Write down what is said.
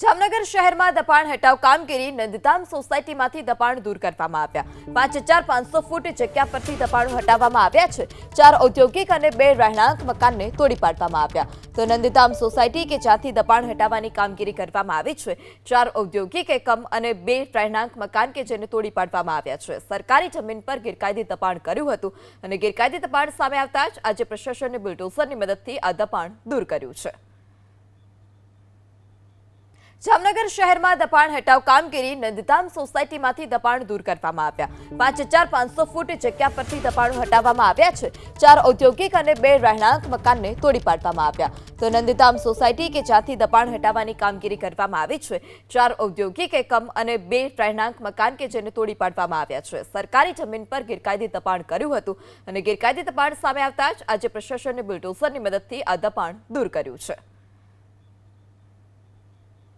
જામનગર શહેરમાં દબાણ હટાવ કામગીરી નંદધામ સોસાયટીમાંથી દબાણ દૂર કરવામાં આવ્યા 5500 ફૂટ જગ્યા પરથી દબાણો હટાવવામાં આવ્યા છે 4 ઔદ્યોગિક અને 2 રહેણાંક મકાનને તોડી પાડવામાં આવ્યા તો નંદધામ સોસાયટી કે જ્યાંથી દબાણ હટાવવાની કામગીરી કરવામાં આવી છે 4 ઔદ્યોગિક એકમ અને 2 રહેણાંક મકાન કે જેને તોડી પાડવામાં આવ્યા છે સરકારી જમીન પર ગેરકાયદે દબાણ કર્યું હતું અને ગેરકાયદે દબાણ સામે આવતા જ આજે પ્રશાસને બુલડોઝરની મદદથી આ દબાણ દૂર કર્યું છે। જામનગર શહેરમાં દબાણ હટાવ કામગીરી નંદધામ સોસાયટીમાંથી દબાણ દૂર કરવામાં આવ્યા 5500 ફૂટ જગ્યા પરથી દબાણો હટાવવામાં આવ્યા છે 4 ઔદ્યોગિક અને 2 રહેણાંક મકાનને તોડી પાડવામાં આવ્યા તો નંદધામ સોસાયટી કે જ્યાંથી દબાણ હટાવવાની કામગીરી કરવામાં આવી છે 4 ઔદ્યોગિક એકમ અને 2 રહેણાંક મકાન કે જેને તોડી પાડવામાં આવ્યા છે સરકારી જમીન પર ગેરકાયદે દબાણ કર્યું હતું અને ગેરકાયદે દબાણ સામે આવતા જ આજે પ્રશાસને બુલડોઝરની મદદથી આ દબાણ દૂર કર્યું છે।